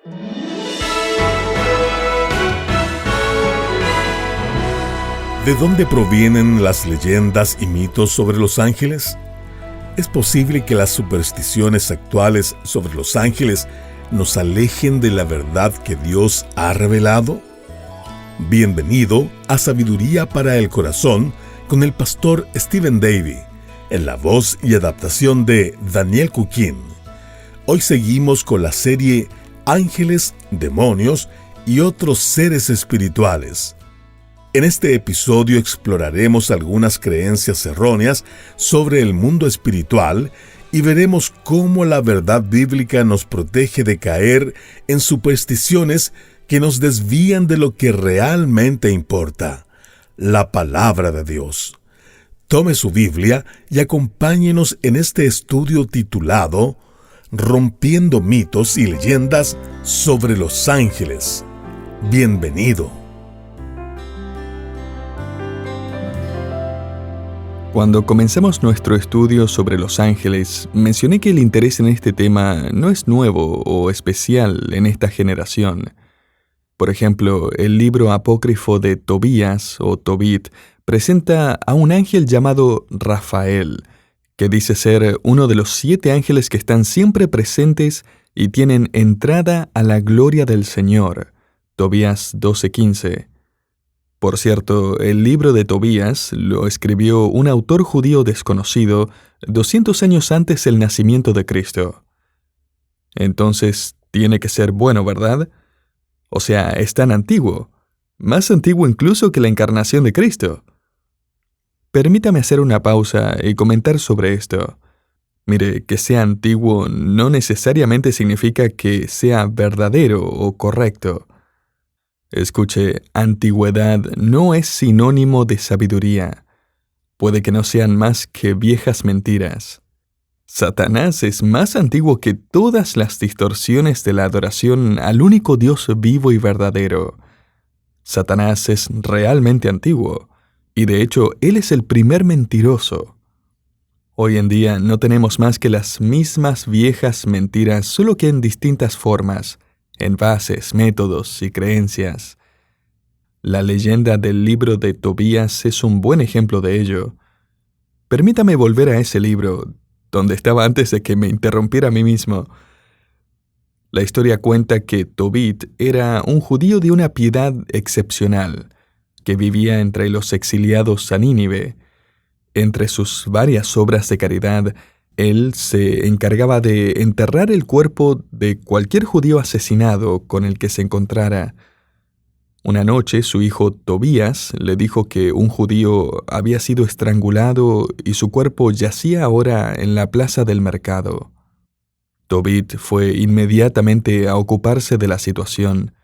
¿De dónde provienen las leyendas y mitos sobre los ángeles? ¿Es posible que las supersticiones actuales sobre los ángeles nos alejen de la verdad que Dios ha revelado? Bienvenido a Sabiduría para el Corazón con el pastor Stephen Davey, en la voz y adaptación de Daniel Cuquín. Hoy seguimos con la serie Ángeles, Demonios y otros seres espirituales. En este episodio exploraremos algunas creencias erróneas sobre el mundo espiritual y veremos cómo la verdad bíblica nos protege de caer en supersticiones que nos desvían de lo que realmente importa, la palabra de Dios. Tome su Biblia y acompáñenos en este estudio titulado Rompiendo mitos y leyendas sobre los ángeles. Bienvenido. Cuando comenzamos nuestro estudio sobre los ángeles, mencioné que el interés en este tema no es nuevo o especial en esta generación. Por ejemplo, el libro apócrifo de Tobías o Tobit presenta a un ángel llamado Rafael, que dice ser uno de los 7 ángeles que están siempre presentes y tienen entrada a la gloria del Señor. Tobías 12:15. Por cierto, el libro de Tobías lo escribió un autor judío desconocido 200 años antes del nacimiento de Cristo. Entonces, tiene que ser bueno, ¿verdad? O sea, es tan antiguo, más antiguo incluso que la encarnación de Cristo. Permítame hacer una pausa y comentar sobre esto. Mire, que sea antiguo no necesariamente significa que sea verdadero o correcto. Escuche, antigüedad no es sinónimo de sabiduría. Puede que no sean más que viejas mentiras. Satanás es más antiguo que todas las distorsiones de la adoración al único Dios vivo y verdadero. Satanás es realmente antiguo, y de hecho, él es el primer mentiroso. Hoy en día no tenemos más que las mismas viejas mentiras, solo que en distintas formas, envases, métodos y creencias. La leyenda del libro de Tobías es un buen ejemplo de ello. Permítame volver a ese libro, donde estaba antes de que me interrumpiera a mí mismo. La historia cuenta que Tobit era un judío de una piedad excepcional, que vivía entre los exiliados a Nínive. Entre sus varias obras de caridad, él se encargaba de enterrar el cuerpo de cualquier judío asesinado con el que se encontrara. Una noche, su hijo Tobías le dijo que un judío había sido estrangulado y su cuerpo yacía ahora en la plaza del mercado. Tobit fue inmediatamente a ocuparse de la situación,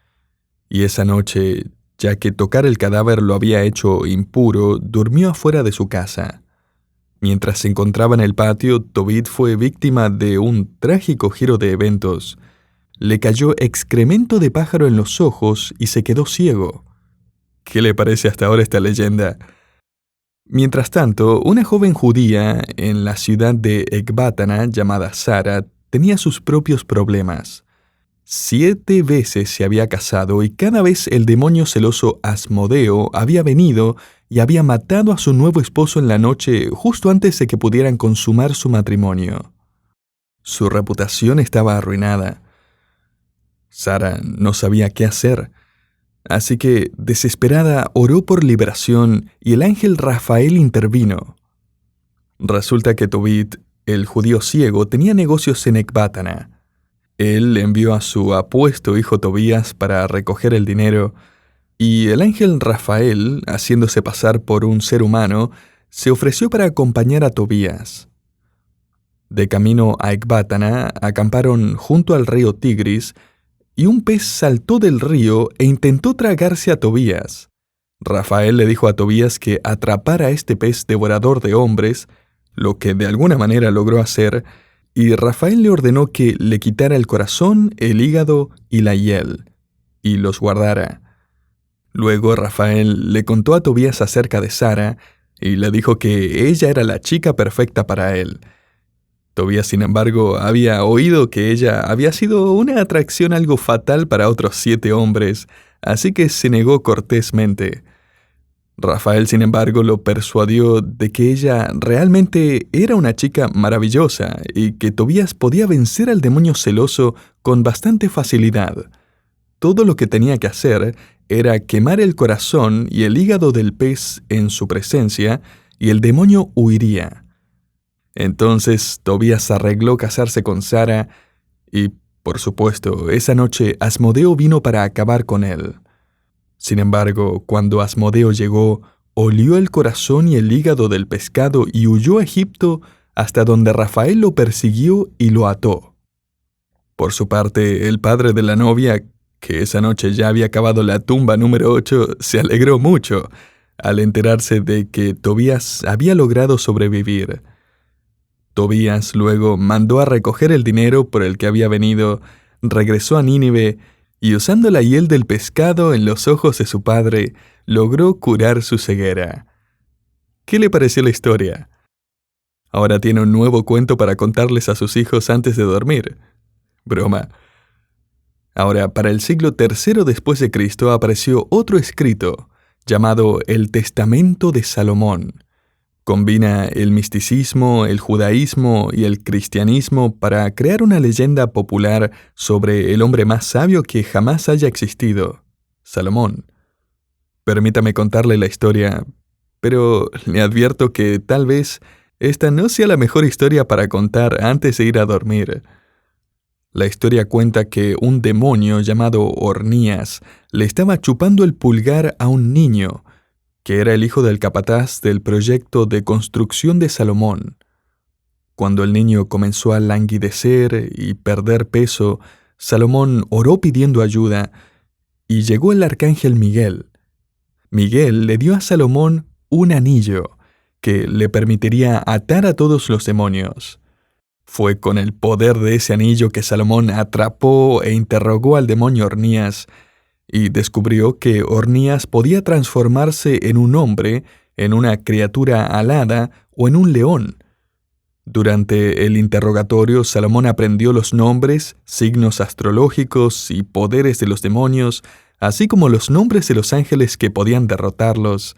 y esa noche, ya que tocar el cadáver lo había hecho impuro, durmió afuera de su casa. Mientras se encontraba en el patio, Tobit fue víctima de un trágico giro de eventos. Le cayó excremento de pájaro en los ojos y se quedó ciego. ¿Qué le parece hasta ahora esta leyenda? Mientras tanto, una joven judía en la ciudad de Ecbátana, llamada Sara, tenía sus propios problemas. 7 veces se había casado y cada vez el demonio celoso Asmodeo había venido y había matado a su nuevo esposo en la noche justo antes de que pudieran consumar su matrimonio. Su reputación estaba arruinada. Sara no sabía qué hacer, así que, desesperada, oró por liberación y el ángel Rafael intervino. Resulta que Tobit, el judío ciego, tenía negocios en Ecbátana. Él envió a su apuesto hijo Tobías para recoger el dinero, y el ángel Rafael, haciéndose pasar por un ser humano, se ofreció para acompañar a Tobías. De camino a Ecbátana, acamparon junto al río Tigris, y un pez saltó del río e intentó tragarse a Tobías. Rafael le dijo a Tobías que atrapara a este pez devorador de hombres, lo que de alguna manera logró hacer, y Rafael le ordenó que le quitara el corazón, el hígado y la hiel, y los guardara. Luego Rafael le contó a Tobías acerca de Sara, y le dijo que ella era la chica perfecta para él. Tobías, sin embargo, había oído que ella había sido una atracción algo fatal para otros 7 hombres, así que se negó cortésmente. Rafael, sin embargo, lo persuadió de que ella realmente era una chica maravillosa y que Tobías podía vencer al demonio celoso con bastante facilidad. Todo lo que tenía que hacer era quemar el corazón y el hígado del pez en su presencia y el demonio huiría. Entonces Tobías arregló casarse con Sara y, por supuesto, esa noche Asmodeo vino para acabar con él. Sin embargo, cuando Asmodeo llegó, olió el corazón y el hígado del pescado y huyó a Egipto hasta donde Rafael lo persiguió y lo ató. Por su parte, el padre de la novia, que esa noche ya había cavado la tumba número 8, se alegró mucho al enterarse de que Tobías había logrado sobrevivir. Tobías luego mandó a recoger el dinero por el que había venido, regresó a Nínive y usando la hiel del pescado en los ojos de su padre, logró curar su ceguera. ¿Qué le pareció la historia? Ahora tiene un nuevo cuento para contarles a sus hijos antes de dormir. Broma. Ahora, para el siglo III después de Cristo apareció otro escrito llamado el Testamento de Salomón. Combina el misticismo, el judaísmo y el cristianismo para crear una leyenda popular sobre el hombre más sabio que jamás haya existido, Salomón. Permítame contarle la historia, pero le advierto que tal vez esta no sea la mejor historia para contar antes de ir a dormir. La historia cuenta que un demonio llamado Ornías le estaba chupando el pulgar a un niño, que era el hijo del capataz del proyecto de construcción de Salomón. Cuando el niño comenzó a languidecer y perder peso, Salomón oró pidiendo ayuda y llegó el arcángel Miguel. Miguel le dio a Salomón un anillo que le permitiría atar a todos los demonios. Fue con el poder de ese anillo que Salomón atrapó e interrogó al demonio Ornías y descubrió que Ornías podía transformarse en un hombre, en una criatura alada o en un león. Durante el interrogatorio, Salomón aprendió los nombres, signos astrológicos y poderes de los demonios, así como los nombres de los ángeles que podían derrotarlos.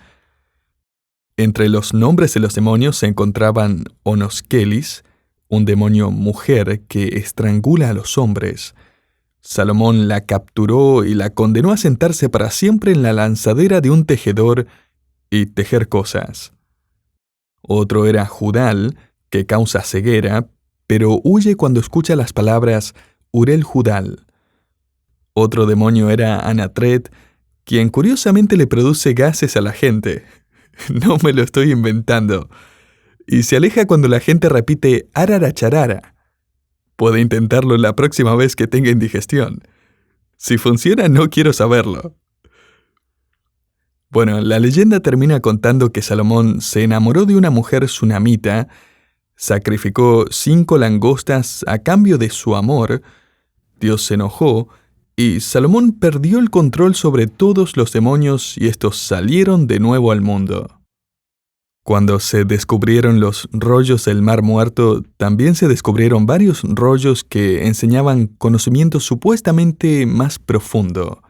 Entre los nombres de los demonios se encontraban Onoskelis, un demonio mujer que estrangula a los hombres. Salomón la capturó y la condenó a sentarse para siempre en la lanzadera de un tejedor y tejer cosas. Otro era Judal, que causa ceguera, pero huye cuando escucha las palabras Urel Judal. Otro demonio era Anatret, quien curiosamente le produce gases a la gente. No me lo estoy inventando. Y se aleja cuando la gente repite Araracharara. Puede intentarlo la próxima vez que tenga indigestión. Si funciona, no quiero saberlo. Bueno, la leyenda termina contando que Salomón se enamoró de una mujer sunamita, sacrificó 5 langostas a cambio de su amor, Dios se enojó, y Salomón perdió el control sobre todos los demonios y estos salieron de nuevo al mundo. Cuando se descubrieron los rollos del Mar Muerto, también se descubrieron varios rollos que enseñaban conocimiento supuestamente más profundo.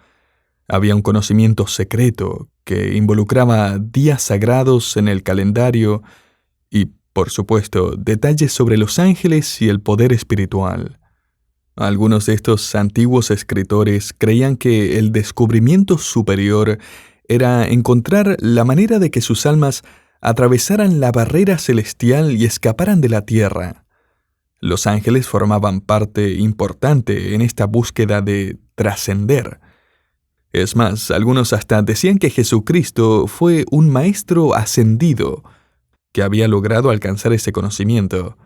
Había un conocimiento secreto que involucraba días sagrados en el calendario y, por supuesto, detalles sobre los ángeles y el poder espiritual. Algunos de estos antiguos escritores creían que el descubrimiento superior era encontrar la manera de que sus almas atravesaran la barrera celestial y escaparan de la tierra. Los ángeles formaban parte importante en esta búsqueda de trascender. Es más, algunos hasta decían que Jesucristo fue un maestro ascendido que había logrado alcanzar ese conocimiento.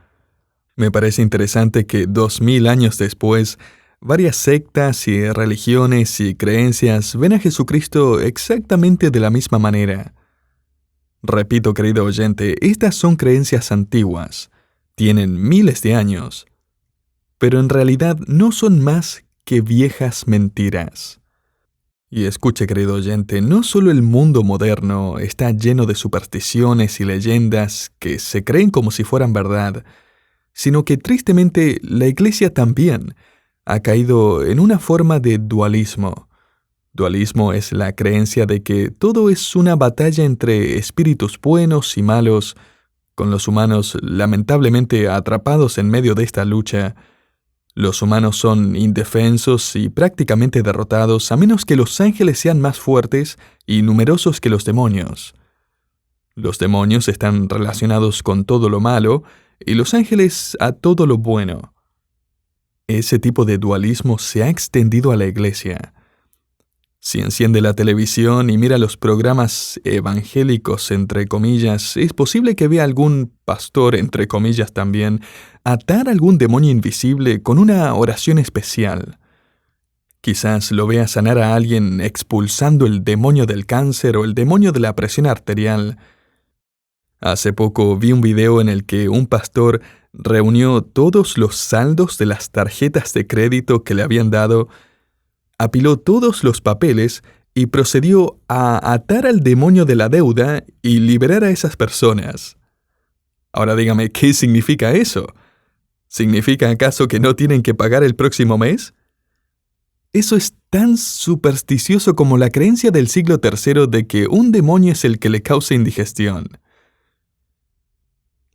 Me parece interesante que 2000 años después, varias sectas y religiones y creencias ven a Jesucristo exactamente de la misma manera. Repito, querido oyente, estas son creencias antiguas, tienen miles de años, pero en realidad no son más que viejas mentiras. Y escuche, querido oyente, no solo el mundo moderno está lleno de supersticiones y leyendas que se creen como si fueran verdad, sino que tristemente la Iglesia también ha caído en una forma de dualismo. Dualismo es la creencia de que todo es una batalla entre espíritus buenos y malos, con los humanos lamentablemente atrapados en medio de esta lucha. Los humanos son indefensos y prácticamente derrotados a menos que los ángeles sean más fuertes y numerosos que los demonios. Los demonios están relacionados con todo lo malo y los ángeles a todo lo bueno. Ese tipo de dualismo se ha extendido a la Iglesia. Si enciende la televisión y mira los programas evangélicos, entre comillas, es posible que vea algún pastor, entre comillas también, atar algún demonio invisible con una oración especial. Quizás lo vea sanar a alguien expulsando el demonio del cáncer o el demonio de la presión arterial. Hace poco vi un video en el que un pastor reunió todos los saldos de las tarjetas de crédito que le habían dado, apiló todos los papeles y procedió a atar al demonio de la deuda y liberar a esas personas. Ahora dígame, ¿qué significa eso? ¿Significa acaso que no tienen que pagar el próximo mes? Eso es tan supersticioso como la creencia del siglo III de que un demonio es el que le causa indigestión.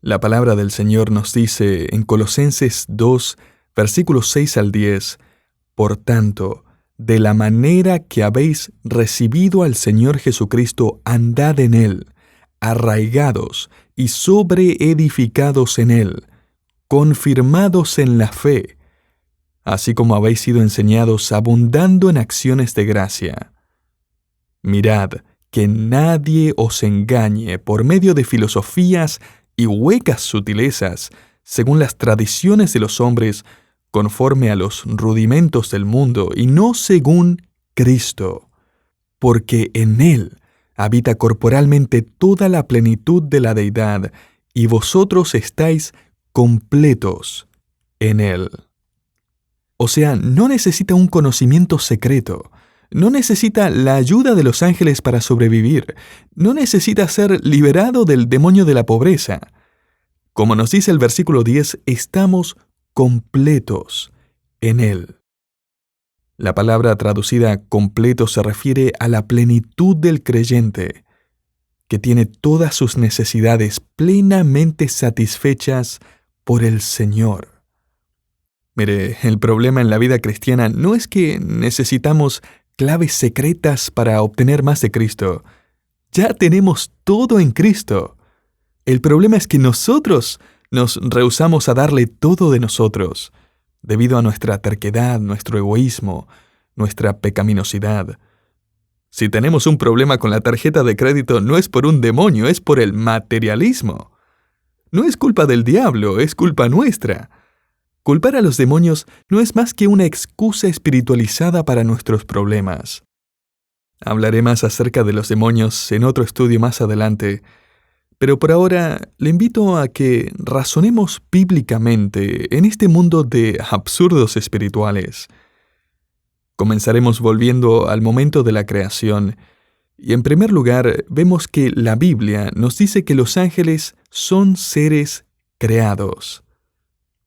La palabra del Señor nos dice en Colosenses 2, versículos 6 al 10, «Por tanto, de la manera que habéis recibido al Señor Jesucristo, andad en Él, arraigados y sobreedificados en Él, confirmados en la fe, así como habéis sido enseñados, abundando en acciones de gracia. Mirad que nadie os engañe por medio de filosofías y huecas sutilezas, según las tradiciones de los hombres, conforme a los rudimentos del mundo, y no según Cristo, porque en Él habita corporalmente toda la plenitud de la deidad, y vosotros estáis completos en Él». O sea, no necesita un conocimiento secreto, no necesita la ayuda de los ángeles para sobrevivir, no necesita ser liberado del demonio de la pobreza. Como nos dice el versículo 10, estamos completos en Él. La palabra traducida completo se refiere a la plenitud del creyente, que tiene todas sus necesidades plenamente satisfechas por el Señor. Mire, el problema en la vida cristiana no es que necesitamos claves secretas para obtener más de Cristo. Ya tenemos todo en Cristo. El problema es que nosotros nos rehusamos a darle todo de nosotros, debido a nuestra terquedad, nuestro egoísmo, nuestra pecaminosidad. Si tenemos un problema con la tarjeta de crédito, no es por un demonio, es por el materialismo. No es culpa del diablo, es culpa nuestra. Culpar a los demonios no es más que una excusa espiritualizada para nuestros problemas. Hablaré más acerca de los demonios en otro estudio más adelante, pero por ahora le invito a que razonemos bíblicamente en este mundo de absurdos espirituales. Comenzaremos volviendo al momento de la creación, y en primer lugar vemos que la Biblia nos dice que los ángeles son seres creados.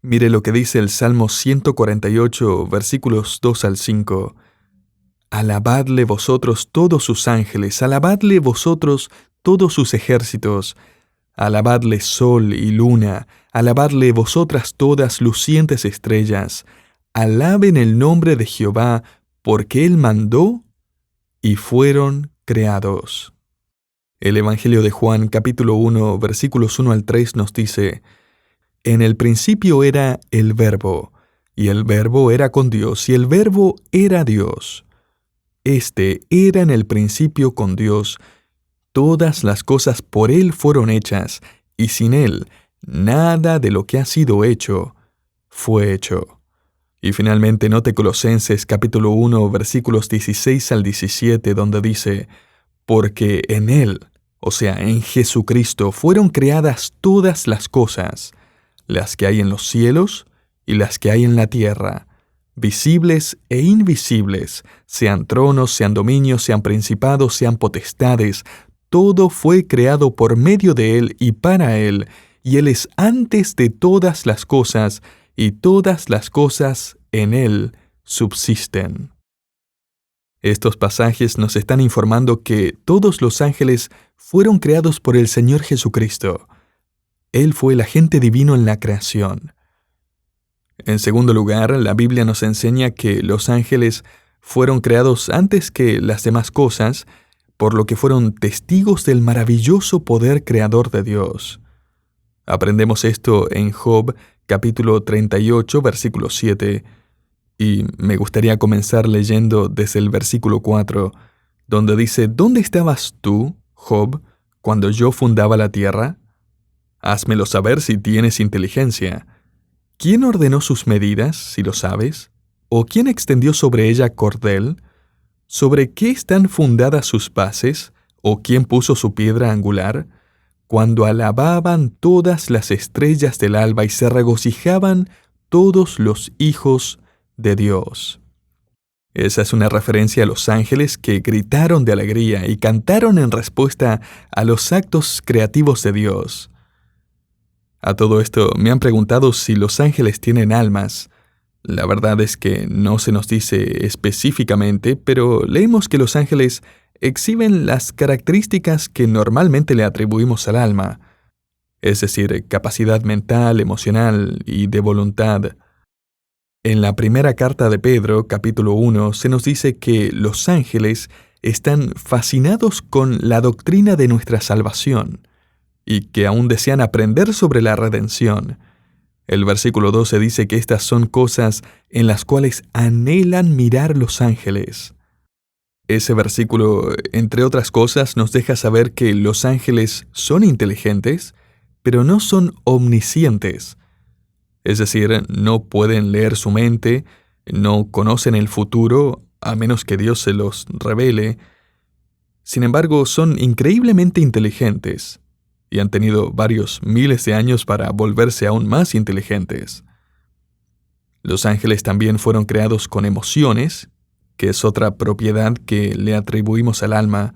Mire lo que dice el Salmo 148, versículos 2 al 5. «Alabadle vosotros todos sus ángeles, alabadle vosotros todos sus ejércitos, alabadle sol y luna, alabadle vosotras todas lucientes estrellas, alaben el nombre de Jehová, porque Él mandó y fueron creados». El Evangelio de Juan, capítulo 1, versículos 1 al 3 nos dice: «En el principio era el Verbo, y el Verbo era con Dios, y el Verbo era Dios. Este era en el principio con Dios. Todas las cosas por Él fueron hechas, y sin Él nada de lo que ha sido hecho fue hecho». Y finalmente note Colosenses capítulo 1, versículos 16 al 17, donde dice: «Porque en Él, o sea, en Jesucristo, fueron creadas todas las cosas, las que hay en los cielos y las que hay en la tierra, visibles e invisibles, sean tronos, sean dominios, sean principados, sean potestades. Todo fue creado por medio de Él y para Él, y Él es antes de todas las cosas, y todas las cosas en Él subsisten. Estos pasajes nos están informando que todos los ángeles fueron creados por el Señor Jesucristo. Él fue el agente divino en la creación. En segundo lugar, la Biblia nos enseña que los ángeles fueron creados antes que las demás cosas, por lo que fueron testigos del maravilloso poder creador de Dios. Aprendemos esto en Job, capítulo 38, versículo 7, y me gustaría comenzar leyendo desde el versículo 4, donde dice: ¿Dónde estabas tú, Job, cuando yo fundaba la tierra? Házmelo saber si tienes inteligencia. ¿Quién ordenó sus medidas, si lo sabes? ¿O quién extendió sobre ella cordel? ¿Sobre qué están fundadas sus bases? ¿O quién puso su piedra angular? Cuando alababan todas las estrellas del alba y se regocijaban todos los hijos de Dios. Esa es una referencia a los ángeles que gritaron de alegría y cantaron en respuesta a los actos creativos de Dios. A todo esto me han preguntado si los ángeles tienen almas. La verdad es que no se nos dice específicamente, pero leemos que los ángeles exhiben las características que normalmente le atribuimos al alma, es decir, capacidad mental, emocional y de voluntad. En la primera carta de Pedro, capítulo 1, se nos dice que los ángeles están fascinados con la doctrina de nuestra salvación y que aún desean aprender sobre la redención. El versículo 12 dice que estas son cosas en las cuales anhelan mirar los ángeles. Ese versículo, entre otras cosas, nos deja saber que los ángeles son inteligentes, pero no son omniscientes. Es decir, no pueden leer su mente, no conocen el futuro, a menos que Dios se los revele. Sin embargo, son increíblemente inteligentes y han tenido varios miles de años para volverse aún más inteligentes. Los ángeles también fueron creados con emociones, que es otra propiedad que le atribuimos al alma.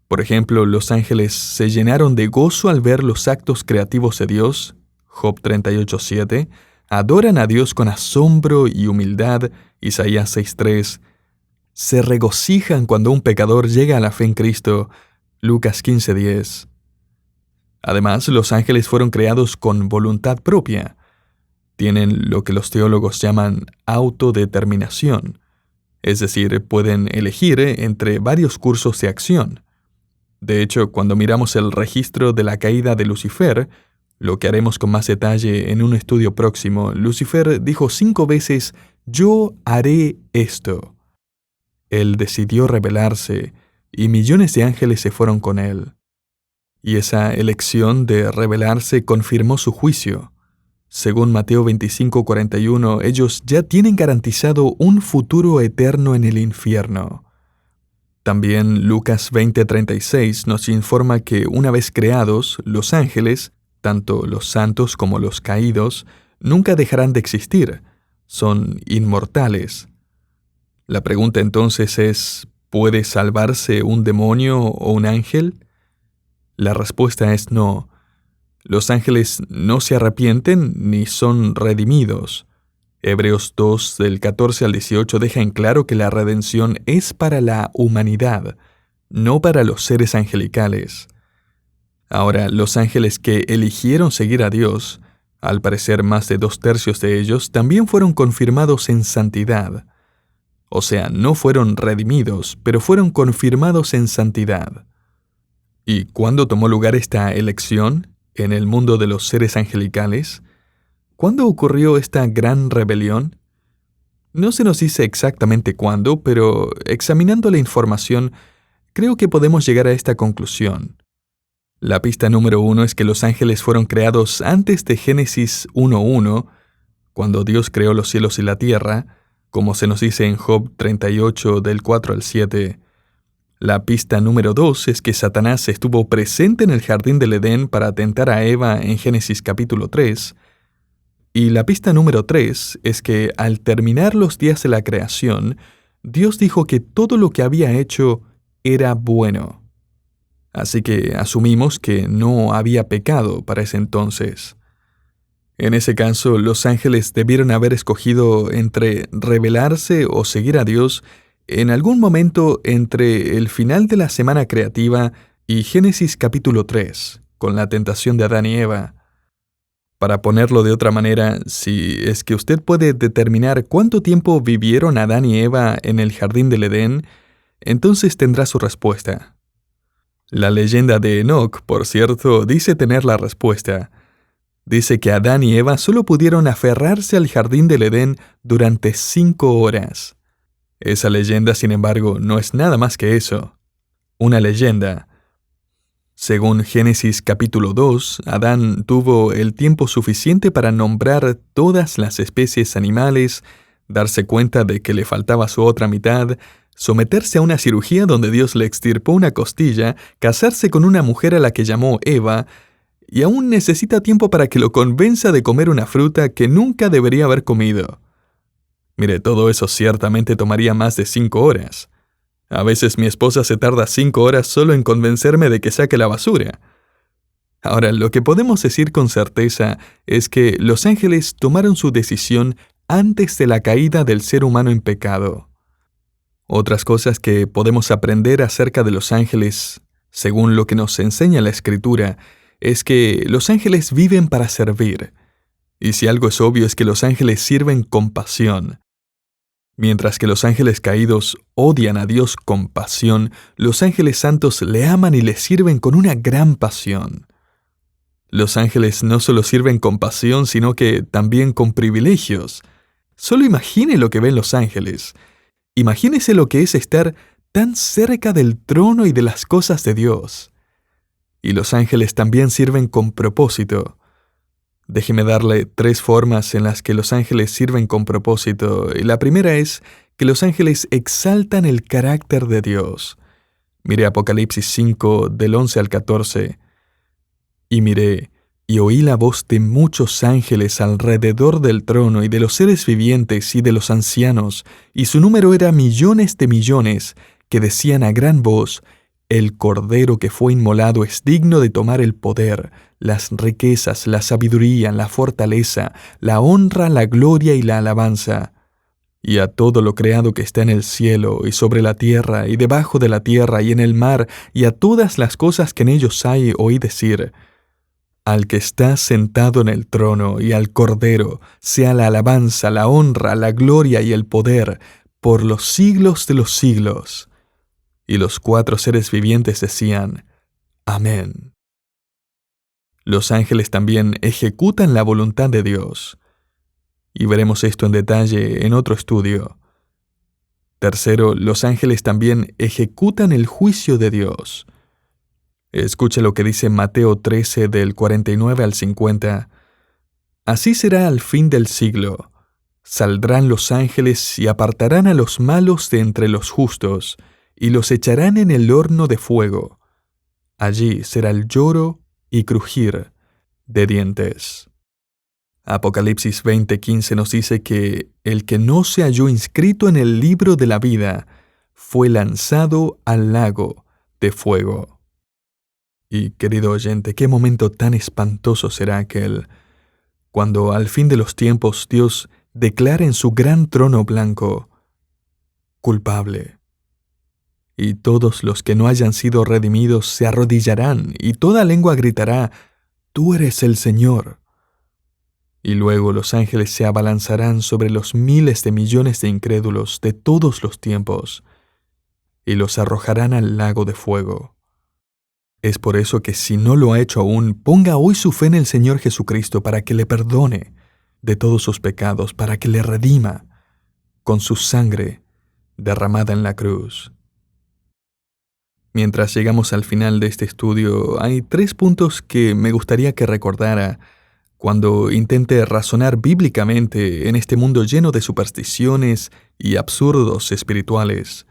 Por ejemplo, los ángeles se llenaron de gozo al ver los actos creativos de Dios, Job 38:7, adoran a Dios con asombro y humildad, Isaías 6:3, se regocijan cuando un pecador llega a la fe en Cristo, Lucas 15:10. Además, los ángeles fueron creados con voluntad propia. Tienen lo que los teólogos llaman autodeterminación, es decir, pueden elegir entre varios cursos de acción. De hecho, cuando miramos el registro de la caída de Lucifer, lo que haremos con más detalle en un estudio próximo, Lucifer dijo 5 veces: «Yo haré esto». Él decidió rebelarse, y millones de ángeles se fueron con él. Y esa elección de rebelarse confirmó su juicio. Según Mateo 25:41, ellos ya tienen garantizado un futuro eterno en el infierno. También Lucas 20:36 nos informa que una vez creados, los ángeles, tanto los santos como los caídos, nunca dejarán de existir. Son inmortales. La pregunta entonces es: ¿puede salvarse un demonio o un ángel? La respuesta es no. Los ángeles no se arrepienten ni son redimidos. Hebreos 2, del 14 al 18, deja en claro que la redención es para la humanidad, no para los seres angelicales. Ahora, los ángeles que eligieron seguir a Dios, al parecer más de 2/3 de ellos, también fueron confirmados en santidad. O sea, no fueron redimidos, pero fueron confirmados en santidad. ¿Y cuándo tomó lugar esta elección en el mundo de los seres angelicales? ¿Cuándo ocurrió esta gran rebelión? No se nos dice exactamente cuándo, pero examinando la información, creo que podemos llegar a esta conclusión. La pista número 1 es que los ángeles fueron creados antes de Génesis 1:1, cuando Dios creó los cielos y la tierra, como se nos dice en Job 38, del 4 al 7. La pista número 2 es que Satanás estuvo presente en el jardín del Edén para tentar a Eva en Génesis capítulo 3. Y la pista número 3 es que al terminar los días de la creación, Dios dijo que todo lo que había hecho era bueno. Así que asumimos que no había pecado para ese entonces. En ese caso, los ángeles debieron haber escogido entre rebelarse o seguir a Dios en algún momento entre el final de la semana creativa y Génesis capítulo 3, con la tentación de Adán y Eva. Para ponerlo de otra manera, si es que usted puede determinar cuánto tiempo vivieron Adán y Eva en el jardín del Edén, entonces tendrá su respuesta. La leyenda de Enoc, por cierto, dice tener la respuesta. Dice que Adán y Eva solo pudieron aferrarse al jardín del Edén durante 5 horas. Esa leyenda, sin embargo, no es nada más que eso. Una leyenda. Según Génesis capítulo 2, Adán tuvo el tiempo suficiente para nombrar todas las especies animales, darse cuenta de que le faltaba su otra mitad, someterse a una cirugía donde Dios le extirpó una costilla, casarse con una mujer a la que llamó Eva, y aún necesita tiempo para que lo convenza de comer una fruta que nunca debería haber comido. Mire, todo eso ciertamente tomaría más de 5 horas. A veces mi esposa se tarda 5 horas solo en convencerme de que saque la basura. Ahora, lo que podemos decir con certeza es que los ángeles tomaron su decisión antes de la caída del ser humano en pecado. Otras cosas que podemos aprender acerca de los ángeles, según lo que nos enseña la Escritura, es que los ángeles viven para servir. Y si algo es obvio es que los ángeles sirven con pasión. Mientras que los ángeles caídos odian a Dios con pasión, los ángeles santos le aman y le sirven con una gran pasión. Los ángeles no solo sirven con pasión, sino que también con privilegios. Solo imagine lo que ven los ángeles. Imagínese lo que es estar tan cerca del trono y de las cosas de Dios. Y los ángeles también sirven con propósito. Déjeme darle 3 formas en las que los ángeles sirven con propósito. Y la primera es que los ángeles exaltan el carácter de Dios. Mire Apocalipsis 5, del 11 al 14. Y miré, y oí la voz de muchos ángeles alrededor del trono y de los seres vivientes y de los ancianos, y su número era millones de millones, que decían a gran voz: el Cordero que fue inmolado es digno de tomar el poder, las riquezas, la sabiduría, la fortaleza, la honra, la gloria y la alabanza. Y a todo lo creado que está en el cielo, y sobre la tierra, y debajo de la tierra, y en el mar, y a todas las cosas que en ellos hay, oí decir: al que está sentado en el trono, y al Cordero, sea la alabanza, la honra, la gloria y el poder, por los siglos de los siglos. Y los 4 seres vivientes decían: Amén. Los ángeles también ejecutan la voluntad de Dios. Y veremos esto en detalle en otro estudio. Tercero, los ángeles también ejecutan el juicio de Dios. Escuche lo que dice Mateo 13, del 49 al 50. Así será al fin del siglo. Saldrán los ángeles y apartarán a los malos de entre los justos, y los echarán en el horno de fuego. Allí será el lloro y crujir de dientes. Apocalipsis 20:15 nos dice que el que no se halló inscrito en el libro de la vida fue lanzado al lago de fuego. Y, querido oyente, qué momento tan espantoso será aquel, cuando al fin de los tiempos Dios declara en su gran trono blanco: culpable. Y todos los que no hayan sido redimidos se arrodillarán, y toda lengua gritará: tú eres el Señor. Y luego los ángeles se abalanzarán sobre los miles de millones de incrédulos de todos los tiempos, y los arrojarán al lago de fuego. Es por eso que si no lo ha hecho aún, ponga hoy su fe en el Señor Jesucristo para que le perdone de todos sus pecados, para que le redima con su sangre derramada en la cruz. Mientras llegamos al final de este estudio, hay 3 puntos que me gustaría que recordara cuando intente razonar bíblicamente en este mundo lleno de supersticiones y absurdos espirituales.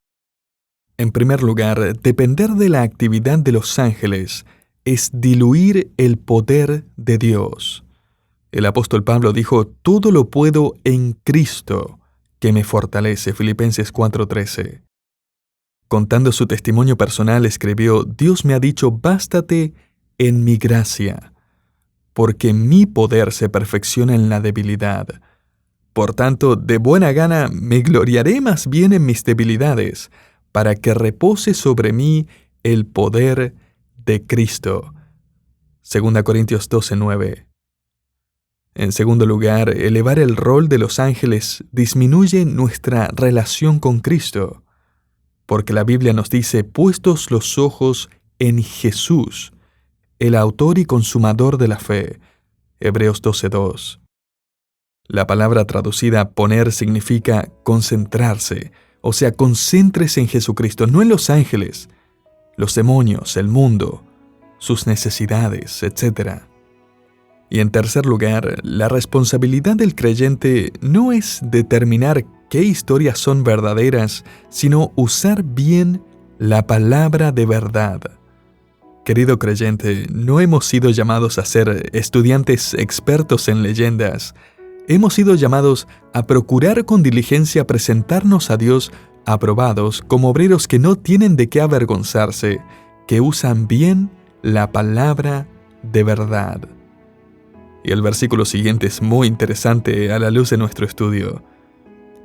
En primer lugar, depender de la actividad de los ángeles es diluir el poder de Dios. El apóstol Pablo dijo: todo lo puedo en Cristo, que me fortalece, Filipenses 4:13. Contando su testimonio personal, escribió: Dios me ha dicho, bástate en mi gracia, porque mi poder se perfecciona en la debilidad. Por tanto, de buena gana me gloriaré más bien en mis debilidades, para que repose sobre mí el poder de Cristo. 2 Corintios 12:9. En segundo lugar, elevar el rol de los ángeles disminuye nuestra relación con Cristo, porque la Biblia nos dice: puestos los ojos en Jesús, el autor y consumador de la fe. Hebreos 12:2. La palabra traducida poner significa concentrarse, o sea, concéntrese en Jesucristo, no en los ángeles, los demonios, el mundo, sus necesidades, etc. Y en tercer lugar, la responsabilidad del creyente no es determinar qué historias son verdaderas, sino usar bien la palabra de verdad. Querido creyente, no hemos sido llamados a ser estudiantes expertos en leyendas. Hemos sido llamados a procurar con diligencia presentarnos a Dios aprobados como obreros que no tienen de qué avergonzarse, que usan bien la palabra de verdad. Y el versículo siguiente es muy interesante a la luz de nuestro estudio.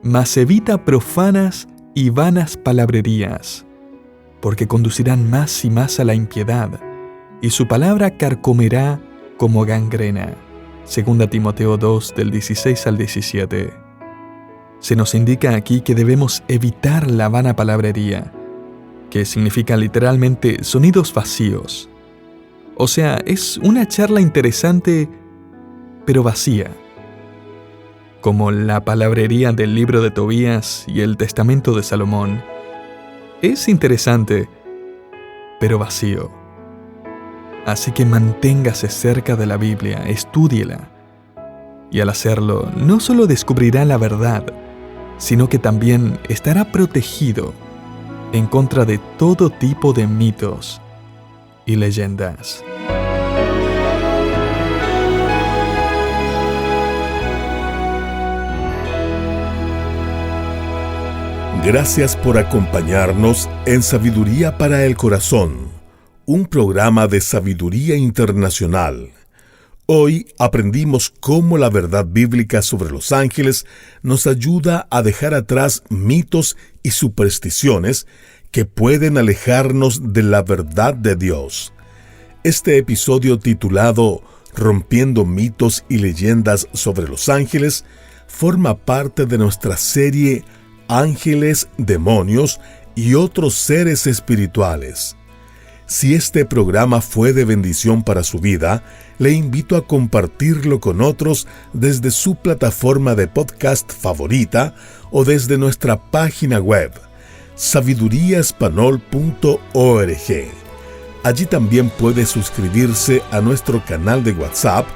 Mas evita profanas y vanas palabrerías, porque conducirán más y más a la impiedad, y su palabra carcomerá como gangrena. 2 Timoteo 2, del 16 al 17. Se nos indica aquí que debemos evitar la vana palabrería, que significa literalmente sonidos vacíos. O sea, es una charla interesante, pero vacía. Como la palabrería del libro de Tobías y el testamento de Salomón. Es interesante, pero vacío. Así que manténgase cerca de la Biblia, estúdiela. Y al hacerlo, no solo descubrirá la verdad, sino que también estará protegido en contra de todo tipo de mitos y leyendas. Gracias por acompañarnos en Sabiduría para el Corazón, un programa de sabiduría internacional. Hoy aprendimos cómo la verdad bíblica sobre los ángeles nos ayuda a dejar atrás mitos y supersticiones que pueden alejarnos de la verdad de Dios. Este episodio titulado Rompiendo mitos y leyendas sobre los ángeles forma parte de nuestra serie Ángeles, demonios y otros seres espirituales. Si este programa fue de bendición para su vida, le invito a compartirlo con otros desde su plataforma de podcast favorita o desde nuestra página web, sabiduriaespanol.org. Allí también puede suscribirse a nuestro canal de WhatsApp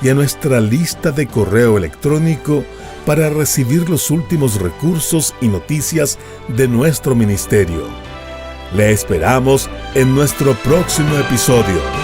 y a nuestra lista de correo electrónico para recibir los últimos recursos y noticias de nuestro ministerio. Le esperamos en nuestro próximo episodio.